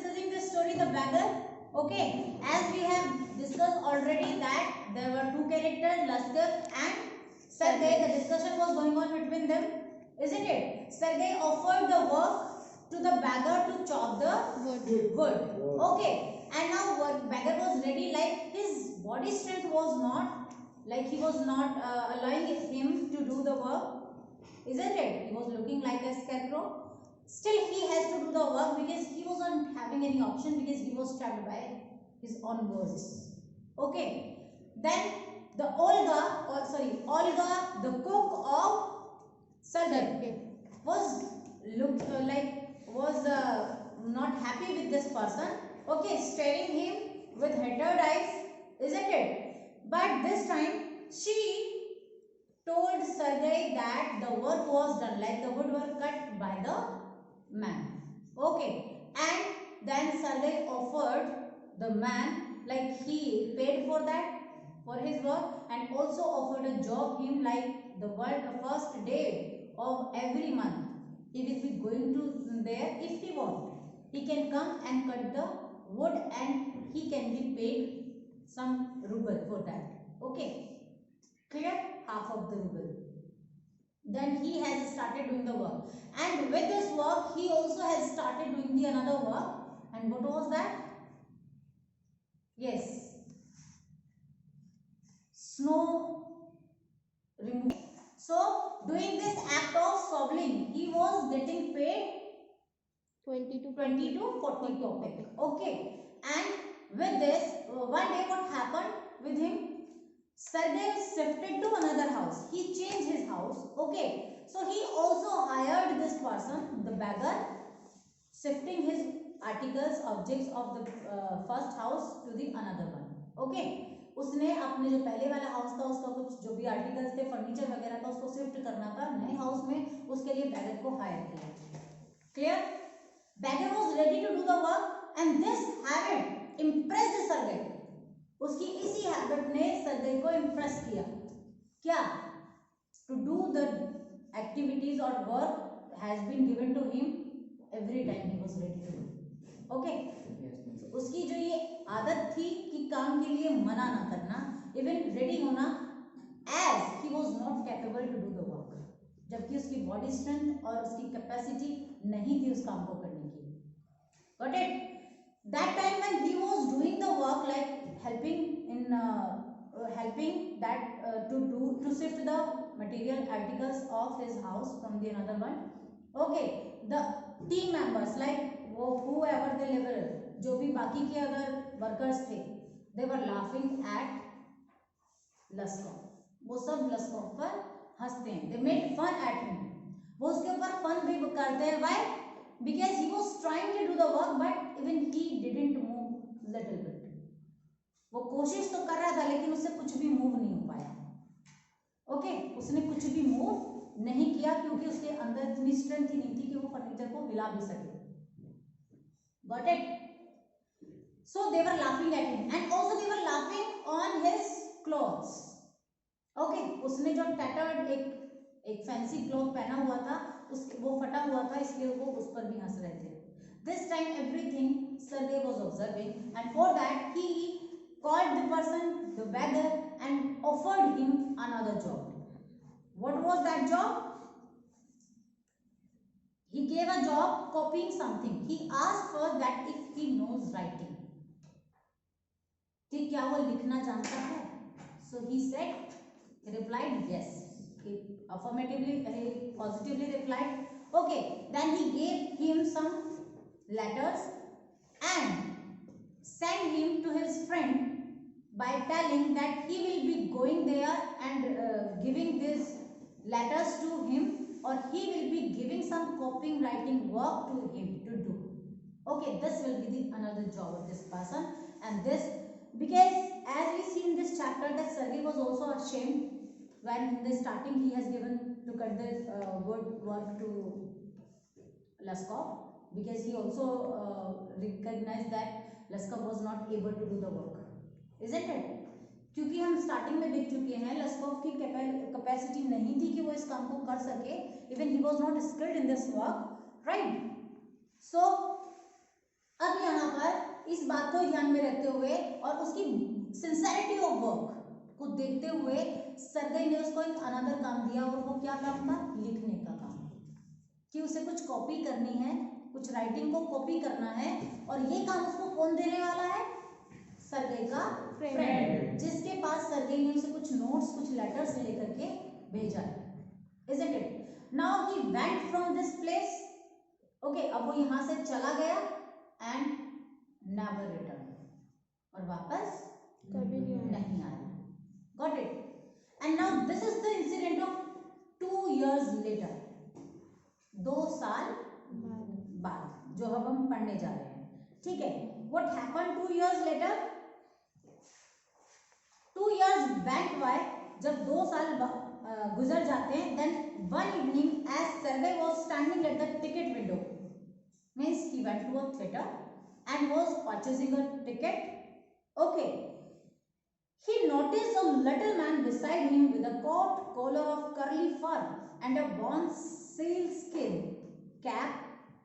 discussing this story, the beggar. Okay, as we have discussed already that there were two characters, Laskar and Sergei. The discussion was going on between them, isn't it? Sergei offered the work to the beggar to chop the wood. Okay, and now beggar was ready, like his body strength was not, like he was not allowing him to do the work, isn't it? He was looking like a scarecrow. Still he has to do the work because he wasn't having any option, because he was trapped by his own words. Okay. Then the Olga, the cook of Sergei, was not happy with this person. Okay, staring him with hatred eyes, isn't it? But this time she told Sergei that the work was done, like the wood were cut by the man. Okay, and then Sergei offered the man, like he paid for that, for his work, and also offered a job him, like the first day of every month he will be going to there. If he want, he can come and cut the wood and he can be paid some ruble for that. Okay, clear? Half of the ruble. Then he has started doing the work, and with this work he also has started doing the another work. And what was that? Yes, snow removal. So doing this act of shoveling, he was getting paid 20 to 40 kopeck. Okay, and with this one day what happened with him? Sergei shifted to another house. He changed his house. Okay. So he also hired this person, the beggar, shifting his articles, objects of the first house to the another one. Okay. उसने अपने जो पहले वाला house था उसका कुछ जो भी आर्टिकल्स थे, फर्नीचर वगैरह था, उसको शिफ्ट करना था नए हाउस में, उसके लिए beggar को हायर किया. Clear? Beggar was ready to do the work, and this habit impressed Sergei. उसकी इसी हैबिट ने सर्गई को इम्प्रेस किया. क्या? टू डू द एक्टिविटीज और work has been given to him every time he was ready to do. Okay, उसकी जो ये आदत थी कि काम के लिए मना ना करना, इवन रेडी होना, as he was not capable to do the work, जबकि उसकी बॉडी स्ट्रेंथ और उसकी कैपेसिटी नहीं थी उस काम को करने की. Got it? That time when he was doing the work, like helping that to shift the material articles of his house from the another one. Okay, the team members, like whoever the level, जो भी बाकी के other workers थे, they were laughing at Laskov. वो सब लस्कॉव पर हंसते हैं. They made fun at him. वो उसके ऊपर फन भी करते हैं. Why? Because he was trying to do the work, but even he didn't move little bit. वो कोशिश तो कर रहा था लेकिन उससे कुछ भी मूव नहीं हो पाया. ओके, उसने कुछ भी मूव नहीं किया क्योंकि उसके अंदर इतनी स्ट्रेंथ ही नहीं थी कि वो फर्नीचर को हिला भी सके. Got it? So they were laughing at him, and also they were laughing on his clothes. Okay, उसने जो tattered एक फैंसी क्लॉथ पहना हुआ था, वो फटा हुआ था, इसलिए वो उस पर भी हंस रहे थे. This time everything Sergei was observing, and for that he called the person, the beggar, and offered him another job. What was that job? He gave a job copying something. He asked first that if he knows writing, कि क्या वो लिखना जानता है? So he said, he replied yes. He affirmatively, he positively replied. Okay, then he gave him some letters and sent him to his friend by telling that he will be going there and giving these letters to him, or he will be giving some copying writing work to him to do. Okay, this will be the another job of this person. And this, because as we see in this chapter that Sergei was also ashamed when in the starting he has given to cut the wood work to Laskov, because he also recognized that Laskov was not able to do the work, isn't it? क्योंकि हम starting में देख चुके हैं लस्कॉव की capacity नहीं थी कि वो इस काम को कर सके. Even he was not skilled in this work, right? So अब यहाँ इस बात को ध्यान में रखते हुए और उसकी सिंसेरिटी ऑफ वर्क को देखते हुए सर्गेई ने उसको एक अनदर काम दिया, और वो क्या काम था? लिखने का काम, कि उसे कुछ कॉपी करनी है, कुछ राइटिंग को कॉपी करना है, और ये काम उसको कौन देने वाला है? सर्गेई का फ्रेंड, जिसके पास सर्गेई ने उसे कुछ नोट्स, कुछ लेटर्स लेकर के भेजा है, isn't it? Now he went from this place. Okay, अब वो यहाँ से चला गया and never returned, और वापस कभी नहीं आया. Got it? And now this is the incident of 2 years later. 2 साल बाद, जो अब हम पढ़ने जा रहे हैं. ठीक है? What happened 2 years later? 2 years went by. जब 2 साल गुजर जाते हैं, then one evening as Sergei was standing at the ticket window, means he went to a theater and was purchasing a ticket. Okay, he noticed a little man beside him with a coat collar of curly fur and a worn sealskin cap.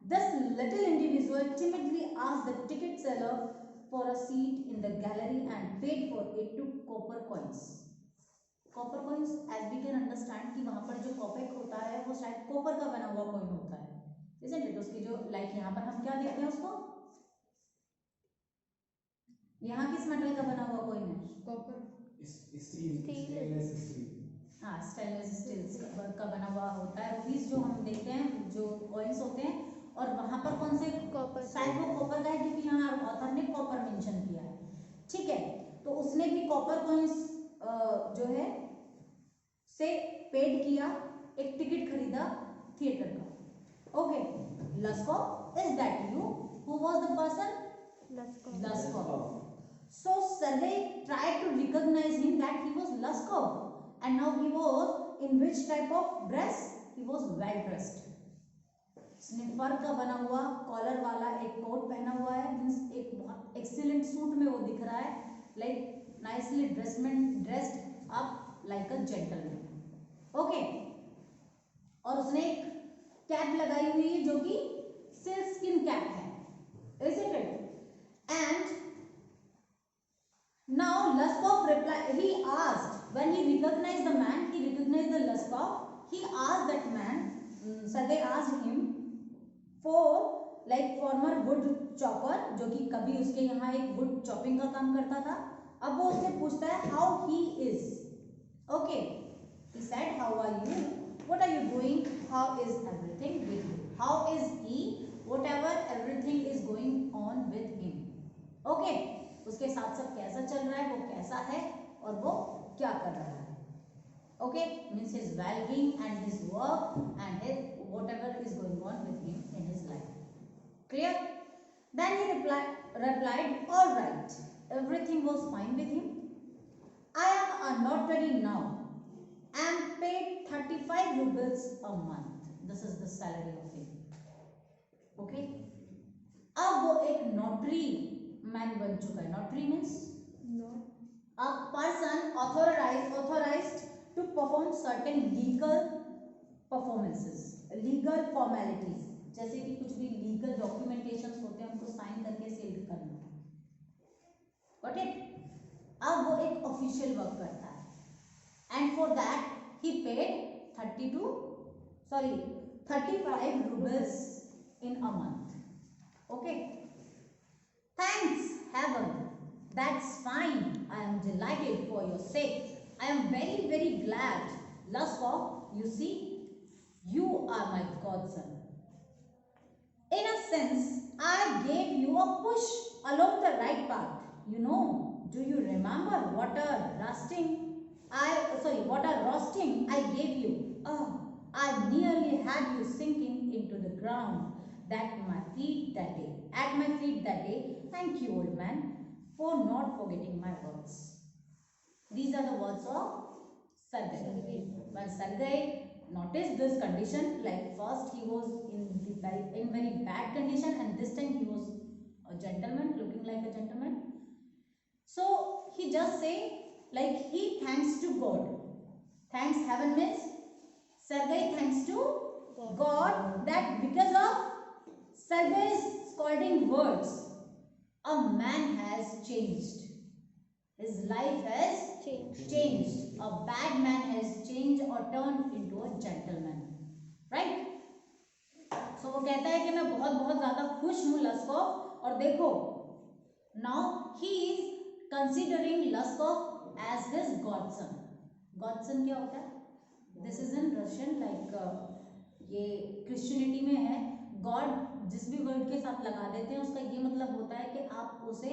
This little individual timidly asked the ticket seller for a seat in the gallery and paid for it 2 copper coins. Copper coins, as we can understand कि वहां पर जो कॉपेक होता है वो शायद copper का बना हुआ कॉइन होता है, isn't it? उसकी जो लाइक यहाँ पर हम क्या देखते हैं उसको, यहाँ किस मेटल का बना हुआ कॉइन है? Copper, stainless steel. हाँ, स्टेनलेस स्टील का बना हुआ होता है रुपीस जो हम देखते हैं, जो कॉइन्स होते हैं, और वहां पर कौन से कॉपर, शायद वो कॉपर का है क्योंकि यहाँ ऑथर ने कॉपर मेंशन किया है. ठीक है, तो उसने भी कॉपर कॉइन्स जो है से पेड किया, एक टिकट खरीदा थिएटर का. Okay, Laskov, is that you? Who was the person? Laskov. So Sergei tried to recognize him that he was Luskov, and now he was in which type of dress? He was well dressed. Sniffer का बना हुआ collar वाला एक coat पहना हुआ है, means एक बहुत एक्सीलेंट सूट में वो दिख रहा है, like nicely dressed up like a gentleman. Okay, और उसने एक कैप लगाई हुई है जो कि सिल्क स्किन कैप है, isn't it? And now Luskov replied, he asked, when he recognized the man, he recognized the Luskov, he asked that man, Sergei asked him for like former wood chopper, जो कि कभी उसके यहाँ एक wood chopping का काम करता था. अब वो उससे पूछता है how he is. Okay, he said, how are you? What are you doing? How is everything with you? How is he? Whatever everything is going on with him. Okay, उसके साथ सब कैसा चल रहा है, वो कैसा है और वो क्या कर रहा है. Okay, means his well-being and his work and his whatever is going on with him in his life. Clear? Then he replied, all right, everything was fine with him. I am a notary now. I am paid 35 rubles a month. This is the salary of him. Okay? अब वो एक notary man बन चुका है. Notary means a person authorized to perform certain legal performances, legal formalities, जैसे कि कुछ भी लीगल डॉक्यूमेंटेशंस होते हैं उनको साइन करके सील करना. Got it? अब वो एक ऑफिशियल वर्क करता है, and for that he paid 35 rubles in a month. Okay, thanks heaven, that's fine. I am delighted for your sake. I am very, very glad. Luskov, you see, you are my godson. In a sense, I gave you a push along the right path. You know, do you remember what a roasting I gave you? Oh, I nearly had you sinking into the ground at my feet that day. Thank you, old man, for not forgetting my words. These are the words of Sergei. When Sergei noticed this condition, like first he was in very bad condition, and this time he was a gentleman, looking like a gentleman. So he just say like he thanks to God. Thanks heaven means Sergei thanks to God that because of Sergei's scolding words, a a man has changed. His life has changed. A bad man has changed or turned into a gentleman. Right? So वो कहता है कि मैं बहुत बहुत ज्यादा खुश हूँ लस्कॉफ, और देखो now he is considering Luskov as his godson. Godson क्या होता है? This is in Russian, like ये क्रिश्चियनिटी में है, गॉड जिस भी वर्ड के साथ लगा देते हैं उसका ये मतलब होता है कि आप उसे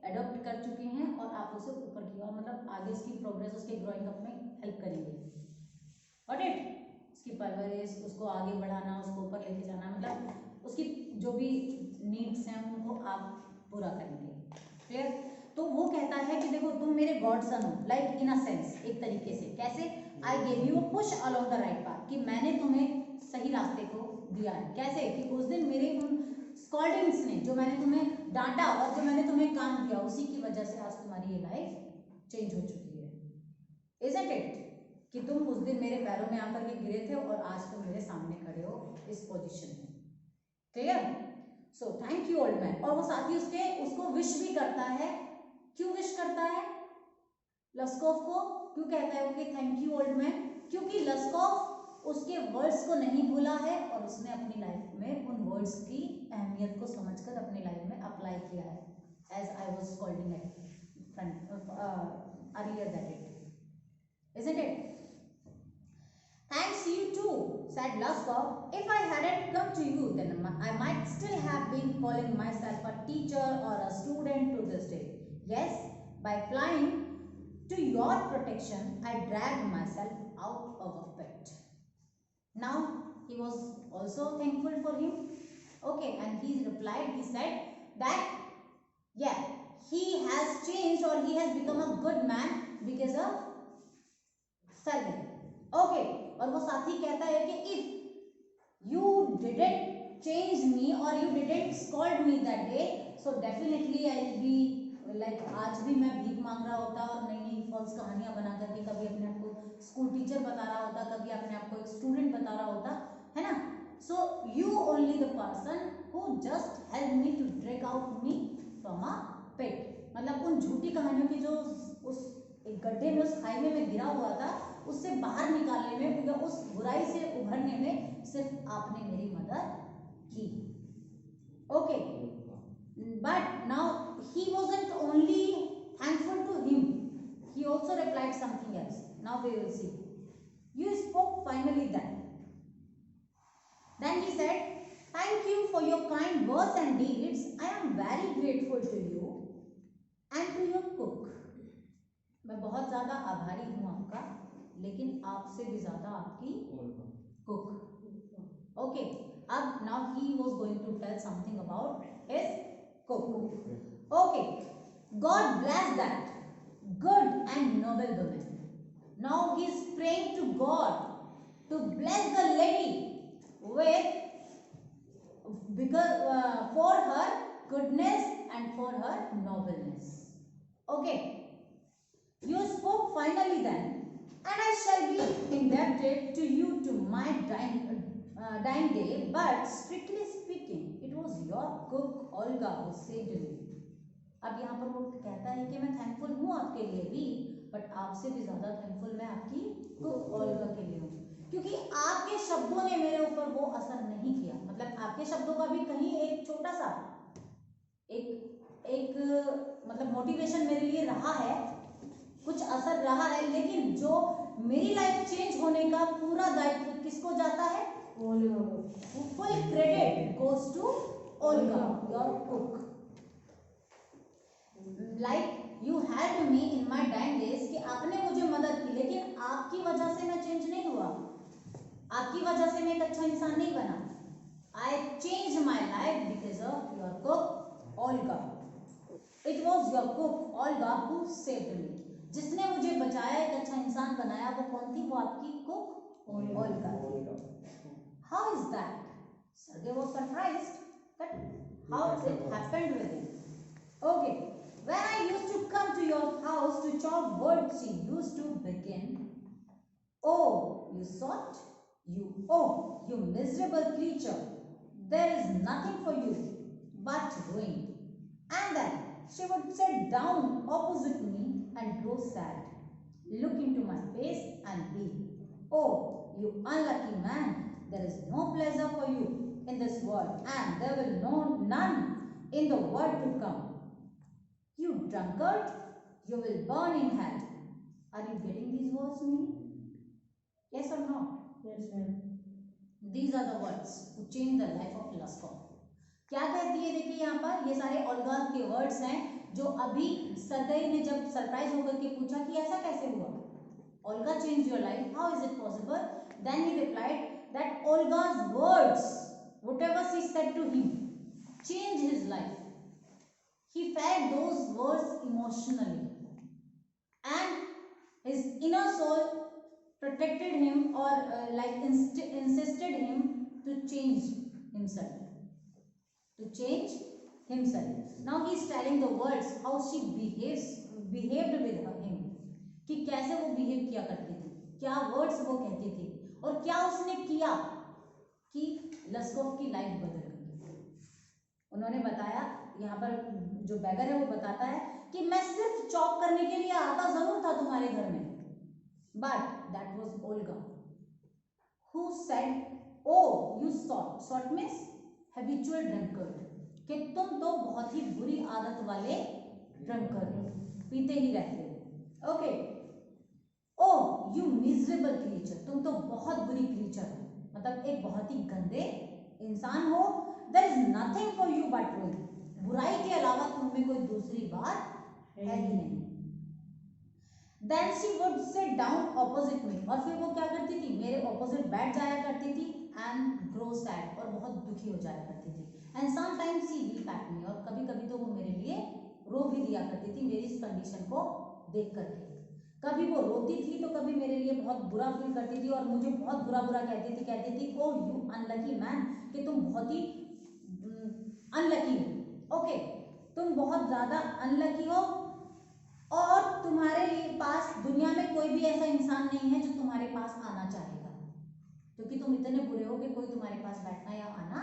एडॉप्ट कर चुके हैं और आप उसे ऊपर की ओर, मतलब आगे उसकी प्रोग्रेस, उसके ग्रोइंग अप में हेल्प करेंगे. Got it? उसकी परवरिश, उसको आगे बढ़ाना, उसको ऊपर लेके जाना, मतलब उसकी जो भी नीड्स हैं उनको आप पूरा करेंगे. क्लियर? तो वो कहता है कि देखो तुम मेरे गॉड सन हो, लाइक इन अ सेंस, एक तरीके से. कैसे? I gave you a push along the right path, कि मैंने तुम्हें सही रास्ते को दिया है. कैसे? कि उस दिन मेरे उन स्कॉल्डिंग्स ने, जो मैंने तुम्हें डांटा और जो मैंने तुम्हें काम किया, उसी की वजह से आज तुम्हारी ये लाइफ चेंज हो चुकी है. Isn't it? कि तुम उस दिन मेरे पैरों में आकर के गिरे थे और आज तुम मेरे सामने खड़े हो इस पोजीशन में. Clear? So thank you old man. और वो साथ ही उसको विश भी करता है. क्यों विश करता है लस्कॉफ को? क्यों कहता है वो कि थैंक यू ओल्ड मैन? क्योंकि लस्कॉफ उसके वर्ड्स को नहीं भूला है और उसने अपनी लाइफ में उन वर्ड्स की अहमियत को समझकर अपनी लाइफ में अप्लाई किया है. As I was scolding at earlier that it. Isn't it? Thanks you too, said Luskov. If I hadn't come to you, then I might still have been calling myself a teacher or a student to this day. Yes, by flying to your protection, I dragged myself out of a pit. Now, he was also thankful for him. Okay, and he replied, he said that, yeah, he has changed or he has become a good man because of serving. Okay, और वो साथ ही कहता है कि if you didn't change me or you didn't scold me that day, so definitely I'll be like, आज भी मैं भीख मांग रहा होता और नई नई फॉल्स कहानियां बना करके कभी अपने आप को स्कूल टीचर बता रहा होता, कभी अपने आप को एक स्टूडेंट बता रहा होता, है ना. So you only the person who just helped me to drag out me from a pit. मतलब उन झूठी कहानियों की जो उस एक गड्ढे में, उस खाई में गिरा हुआ था, उससे बाहर निकालने में या उस बुराई से उभरने में सिर्फ आपने मेरी मदद की. Okay, but now he wasn't only thankful to him, he also replied something else. Now we will see. You spoke finally then he said, thank you for your kind words and deeds. I am very grateful to you and to your cook. मैं बहुत ज्यादा आभारी हूँ आपका, लेकिन आपसे भी ज्यादा आपकी कुक. ओके, अब now he was going to tell something about his cook. Okay, God bless that good and noble woman. Now he is praying to God to bless the lady with for her goodness and for her nobleness. Okay, you spoke finally then, and I shall be indebted to you to my dying day, but strictly speaking, it was your cook Olga who saved me. अब यहाँ पर वो कहता है कि मैं thankful हूँ आपके लिए भी, बट आपसे भी ज्यादा थैंकफुल मैं आपकी कुक ओल्गा के लिए हूँ, क्योंकि आपके शब्दों ने मेरे ऊपर वो असर नहीं किया. मतलब आपके शब्दों का भी कहीं एक छोटा सा एक मतलब मोटिवेशन मेरे लिए रहा है, कुछ असर रहा है, लेकिन जो मेरी लाइफ चेंज होने का पूरा दायित्व किसको जाता है? Full credit goes to Olga your cook. Like you helped me in my dying days, कि आपने मुझे मदद की, लेकिन आपकी वजह से मैं चेंज नहीं हुआ, आपकी वजह से मैं एक अच्छा इंसान नहीं बना. I change my life because of your cook Olga. It was your cook Olga who saved me. जिसने मुझे बचाया, एक अच्छा इंसान बनाया, वो कौन थी? वो आपकी cook Olga. How is that? Sergey was surprised that how it happened with him. Okay, when I used to come to your house to chop wood, she used to begin, oh, you sot, you miserable creature, there is nothing for you but ruin. And then she would sit down opposite me and grow sad, look into my face and be, oh, you unlucky man, there is no pleasure for you in this world and there will no none in the world to come. You drunkard, you will burn in hell. Are you getting these words meaning? Yes or no? Yes, ma'am. These are the words who change the life of Luskov. क्या कहती है देखिए यहाँ पर, ये सारे Olga के words हैं जो अभी सरगई ने जब सरप्राइज होकर के पूछा कि ऐसा कैसे हुआ, Olga changed your life, how is it possible? Then he replied that Olga's words, whatever she said to him, changed his life. He felt those words emotionally and his inner soul protected him or insisted him to change himself. Now he is telling the words how she behaved with him, कि कैसे वो behave किया करती थी, क्या words वो कहती थी और क्या उसने किया कि लस्कोव की लाइफ बदल गई. उन्होंने बताया, यहाँ पर जो बैगर है वो बताता है कि मैं सिर्फ चॉप करने के लिए आता जरूर था तुम्हारे घर में, but that was Olga who said, O you sot means habitual drunkard, कि तुम तो बहुत ही बुरी आदत वाले ड्रंकर्ड हो, पीते ही रहते हो. Okay, O you miserable creature, तुम तो बहुत बुरी क्रीचर हो, मतलब एक बहुत ही गंदे इंसान हो. There is nothing for you but ruin, बुराई के अलावा तुम में कोई दूसरी बात है ही नहीं. Then she would sit down opposite me, और फिर वो क्या करती थी, मेरे ऑपोजिट बैठ जाया करती थी, एंड ग्रो सैड, और बहुत दुखी हो जाया करती थी. And sometimes she weep at me, और कभी कभी तो वो मेरे लिए रो भी दिया करती थी मेरी इस कंडीशन को देख करके. कभी वो रोती थी तो कभी मेरे लिए बहुत बुरा फील करती थी और मुझे बहुत बुरा कहती थी ओ यू अनलकी मैन, कि तुम बहुत ही अनलकी हो. ओके, तुम बहुत ज्यादा अनलकी हो और तुम्हारे लिए पास दुनिया में कोई भी ऐसा इंसान नहीं है जो तुम्हारे पास आना चाहेगा, क्योंकि तुम इतने बुरे हो कि कोई तुम्हारे पास बैठना या आना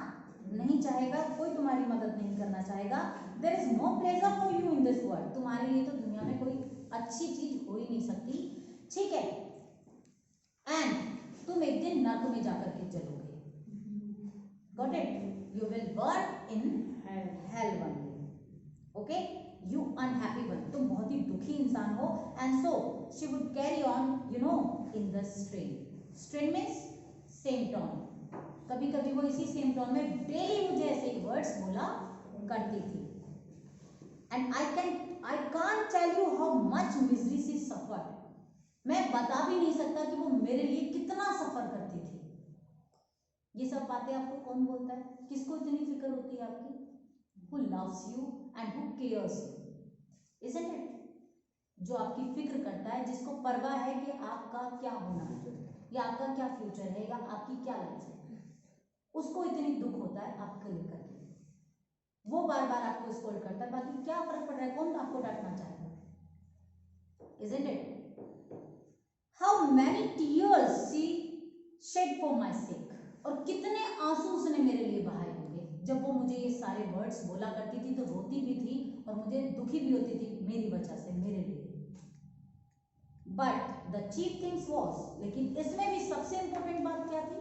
नहीं चाहेगा, कोई तुम्हारी मदद नहीं करना चाहेगा. There is no pleasure for you in this world, तुम्हारे लिए तो दुनिया में कोई अच्छी चीज हो ही नहीं सकती, ठीक है. एंड तुम एक दिन नर्क में जाकर के चलोगे. Got it? You will burn in hell one day. Okay, you unhappy one, तुम बहुत ही दुखी इंसान हो. And so she would carry on you know in the strain means same tone. कभी कभी वो इसी सेम टोन में डेली मुझे ऐसे ही वर्ड्स बोला करती थी. And I can't tell you how much misery she suffered, मैं बता भी नहीं सकता कि वो मेरे लिए कितना सफर करती थी. ये सब बातें आपको कौन बोलता है? किसको इतनी फिक्र होती है आपकी? Who loves you and who cares you, isn't it? जो आपकी फिक्र करता है, जिसको परवाह है कि आपका क्या होना है या आपका क्या फ्यूचर है या आपकी क्या लाइफ है, उसको इतनी दुख होता है आपको लेकर के, वो बार बार आपको स्कोल्ड करता है. बाकी क्या फर्क पड़ रहा है, कौन आपको डांटना चाहेगा, isn't it? How many tears she shed for my sake, और कितने आंसू उसने मेरे लिए बहाए होंगे. जब वो मुझे ये सारे वर्ड्स बोला करती थी तो रोती भी थी और मुझे दुखी भी होती थी मेरी वजह से, मेरे लिए. But the chief things was, लेकिन इसमें भी सबसे इंपॉर्टेंट बात क्या थी?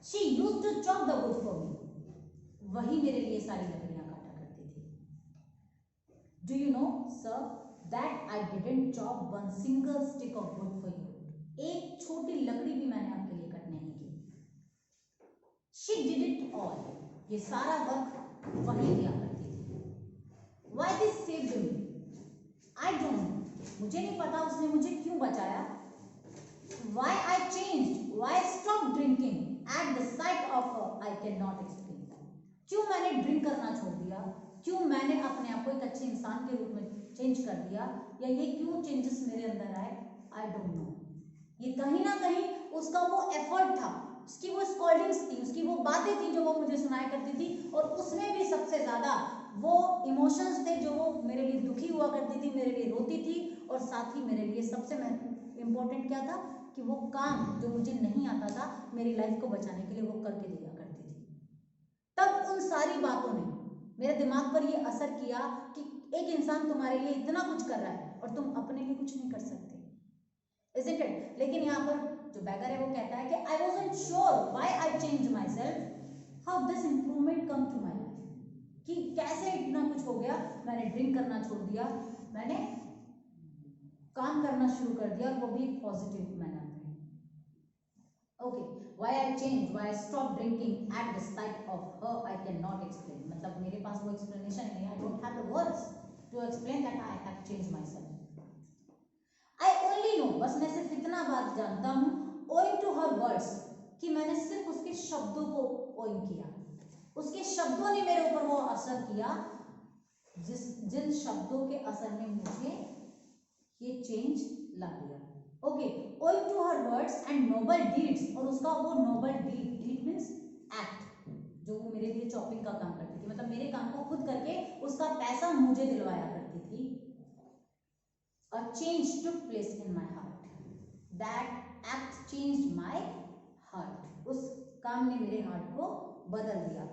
She used to chop the wood for me, वही मेरे लिए सारी लकड़ियां काटा करती थी. Do you know sir that I didn't chop one single stick of wood for you, एक छोटी लकड़ी भी मैंने आपके लिए कट नहीं की. शी डिड इट ऑल, ये सारा वर्क वही किया करती थी. Why this saved me, I don't know, मुझे नहीं पता उसने मुझे क्यों बचाया. Why I changed, why I stopped drinking at the sight of her, I can not explain. क्यों मैंने ड्रिंक करना छोड़ दिया, क्यों मैंने अपने आप को एक अच्छे इंसान के रूप में चेंज कर दिया, या ये क्यों चेंजेस मेरे अंदर आए, आई डोंट नो. ये कहीं ना कहीं उसका वो एफर्ट था, उसकी वो स्कॉल्डिंग्स थी, उसकी वो बातें थी जो वो मुझे सुनाया करती थी, और उसमें भी सबसे ज्यादा वो इमोशंस थे जो वो मेरे लिए दुखी हुआ करती थी, मेरे लिए रोती थी, और साथ ही मेरे लिए सबसे इम्पोर्टेंट क्या था कि वो काम जो मुझे नहीं आता था मेरी लाइफ को बचाने के लिए वो करके दिया करती थी. तब उन सारी बातों ने मेरे दिमाग पर ये असर किया कि एक इंसान तुम्हारे लिए इतना कुछ कर रहा है और तुम अपने लिए कुछ नहीं कर सकते, isn't it? लेकिन यहाँ पर जो बैगर है वो कहता है कि I wasn't sure why I changed myself, how this improvement come to my life, कि कैसे इतना कुछ हो गया, मैंने ड्रिंक करना छोड़ दिया, मैंने काम करना शुरू कर दिया, वो भी पॉजिटिव मैनर में। Okay, why I change, why I stop drinking at the sight of her I can not explain, मतलब मेरे पास वो एक्सप्लेनेशन नहीं, I don't have the words to explain that I have change myself. I only know, बस मैं सिर्फ इतना बात जानता हूँ, ओइंग टू हर वर्ड्स, कि मैंने सिर्फ उसके शब्दों को ओइंग किया, उसके शब्दों ने मेरे ऊपर वो असर किया, जिन शब्दों के असर ने मुझे ये चेंज ला दिया। Okay, owing to her words and noble deeds, और उसका वो noble deed, deed means act, जो वो मेरे लिए चॉपिंग का काम करती थी, मतलब मेरे काम को खुद करके उसका पैसा मुझे दिलवाया करती थी। A change took place in my heart. That act changed my heart. उस काम ने मेरे हार्ट को बदल दिया।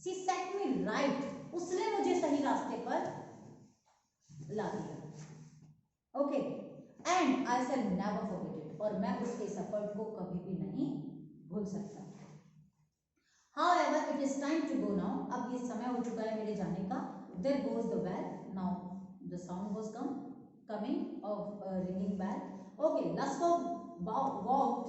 She set me right. उसने मुझे सही रास्ते पर ला दिया। Okay. And I shall never forget it. और मैं उसके सफर को कभी भी नहीं भूल सकता। However, it is time to go now. अब ये समय हो चुका है मेरे जाने का। There goes the bell. Now the sound was coming of a ringing bell. Okay, Lasco walked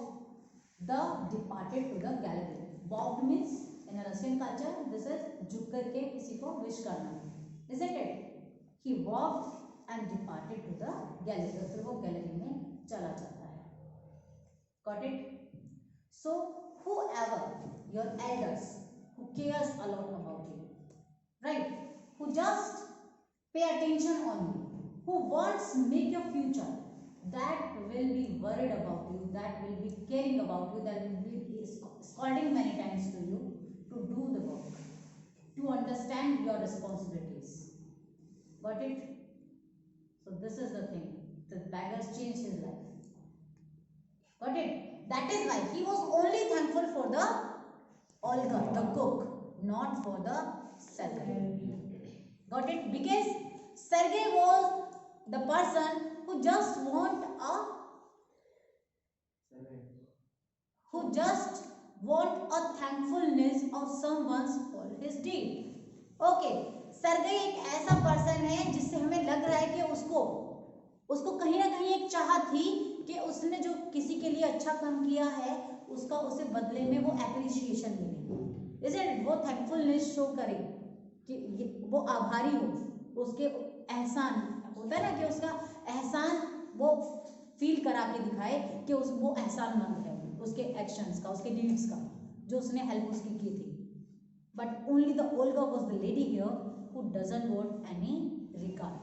the departed to the gallery. Walked means in a Russian culture, this is झुक करके किसी को wish करना, isn't it? He walked and departed to the gallery. फिर वो gallery में चला जाता है. Got it? So whoever your elders who cares a lot about you, right? Who just pay attention on you, who wants to make your future, that will be worried about you, that will be caring about you, that will be scolding many times to you to do the work, to understand your responsibilities. Got it? So this is the thing. The beggars changed his life. Got it? That is why he was only thankful for the Olga, the cook, not for the Sergei. Got it? Because Sergei was the person who just want a thankfulness of someone's for his deed. Okay, Sergei एक ऐसा person है जिससे हमें लग रहा है कि उसको कहीं ना कहीं एक चाहत थी कि उसने जो किसी के लिए अच्छा काम किया है उसका उसे बदले में वो एप्रिसिएशन मिले, इसलिए वो थैंकफुलनेस शो करे कि वो आभारी हो, उसके एहसान होता है ना कि उसका एहसान वो फील करा के दिखाए कि वो एहसानमंद है उसके एक्शंस का, उसके डीड्स का, जो उसने हेल्प उसकी की थी. But only the Olga was the lady here who doesn't want any regard.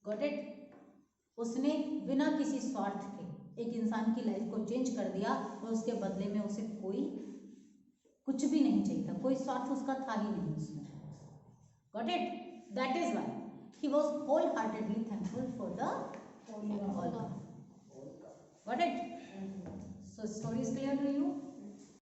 Got it? उसने बिना किसी स्वार्थ के एक इंसान की लाइफ को चेंज कर दिया और उसके बदले में उसे कोई कुछ भी नहीं चाहिए था, कोई स्वार्थ उसका था ही नहीं उसमें. Got it? That is why he was wholeheartedly thankful for the Olga. Got it? So story is clear to you?